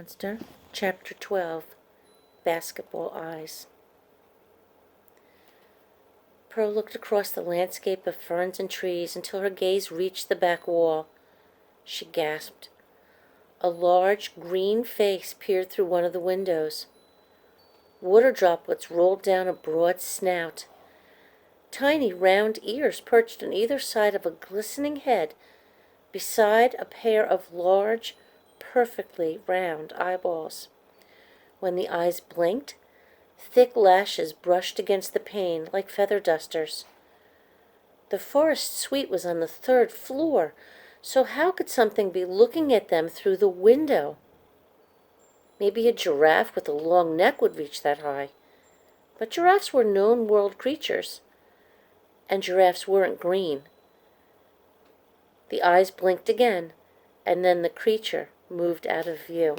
Monster, Chapter 12, Basketball Eyes. Pearl looked across the landscape of ferns and trees until her gaze reached the back wall. She gasped. A large, green face peered through one of the windows. Water droplets rolled down a broad snout. Tiny, round ears perched on either side of a glistening head, beside a pair of large, perfectly round eyeballs. When the eyes blinked, thick lashes brushed against the pane like feather dusters. The forest suite was on the 3rd floor, so how could something be looking at them through the window? Maybe a giraffe with a long neck would reach that high. But giraffes were known world creatures, and giraffes weren't green. The eyes blinked again, and then the creature moved out of view.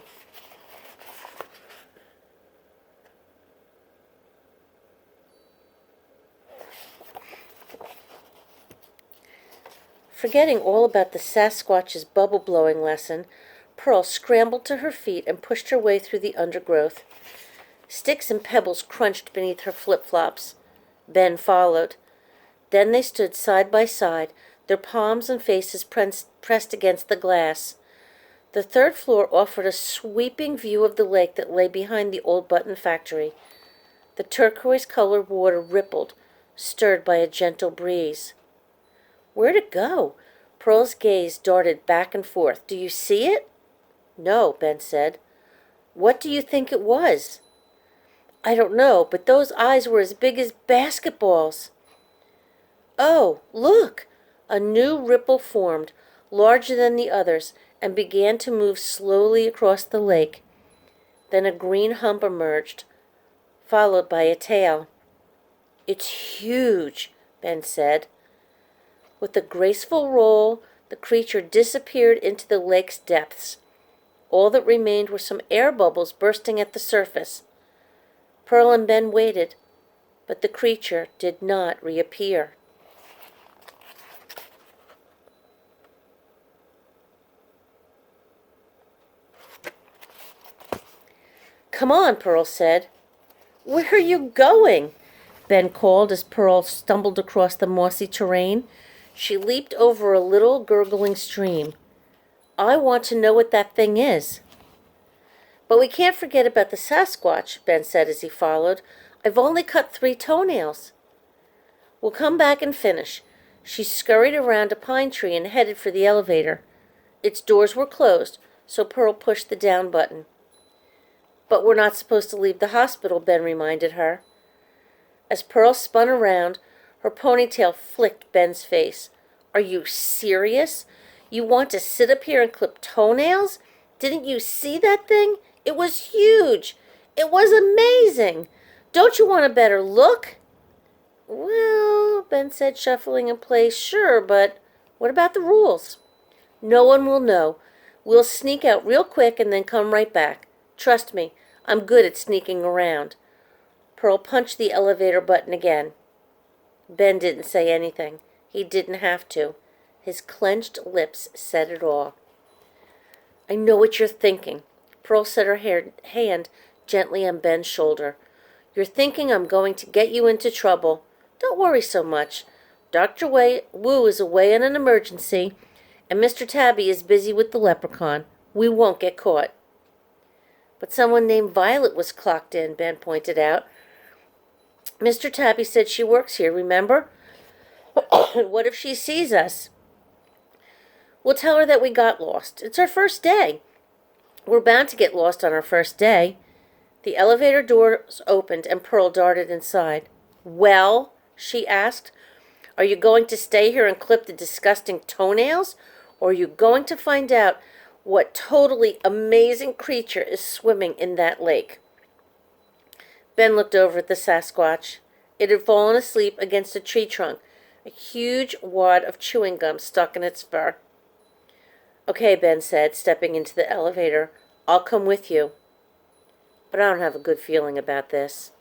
Forgetting all about the Sasquatch's bubble-blowing lesson, Pearl scrambled to her feet and pushed her way through the undergrowth. Sticks and pebbles crunched beneath her flip-flops. Ben followed. Then they stood side by side, their palms and faces pressed against the glass. The 3rd floor offered a sweeping view of the lake that lay behind the old button factory. The turquoise-colored water rippled, stirred by a gentle breeze. Where'd it go? Pearl's gaze darted back and forth. Do you see it? No, Ben said. What do you think it was? I don't know, but those eyes were as big as basketballs. Oh, look! A new ripple formed, larger than the others, and began to move slowly across the lake. Then a green hump emerged, followed by a tail. It's huge, Ben said. With a graceful roll, the creature disappeared into the lake's depths. All that remained were some air bubbles bursting at the surface. Pearl and Ben waited, but the creature did not reappear. Come on, Pearl said. Where are you going? Ben called as Pearl stumbled across the mossy terrain. She leaped over a little gurgling stream. I want to know what that thing is. But we can't forget about the Sasquatch, Ben said as he followed. I've only cut 3 toenails. We'll come back and finish. She scurried around a pine tree and headed for the elevator. Its doors were closed, so Pearl pushed the down button. But we're not supposed to leave the hospital, Ben reminded her. As Pearl spun around, her ponytail flicked Ben's face. Are you serious? You want to sit up here and clip toenails? Didn't you see that thing? It was huge. It was amazing. Don't you want a better look? Well, Ben said, shuffling in place, sure, but what about the rules? No one will know. We'll sneak out real quick and then come right back. Trust me, I'm good at sneaking around. Pearl punched the elevator button again. Ben didn't say anything. He didn't have to. His clenched lips said it all. I know what you're thinking. Pearl set her hand gently on Ben's shoulder. You're thinking I'm going to get you into trouble. Don't worry so much. Dr. Wu is away in an emergency, and Mr. Tabby is busy with the leprechaun. We won't get caught. But someone named Violet was clocked in, Ben pointed out. Mr. Tabby said she works here, remember? What if she sees us? We'll tell her that we got lost. It's our first day. We're bound to get lost on our first day. The elevator doors opened and Pearl darted inside. Well, she asked, are you going to stay here and clip the disgusting toenails? Or are you going to find out what totally amazing creature is swimming in that lake? Ben looked over at the Sasquatch. It had fallen asleep against a tree trunk, a huge wad of chewing gum stuck in its fur. Okay, Ben said, stepping into the elevator. I'll come with you. But I don't have a good feeling about this.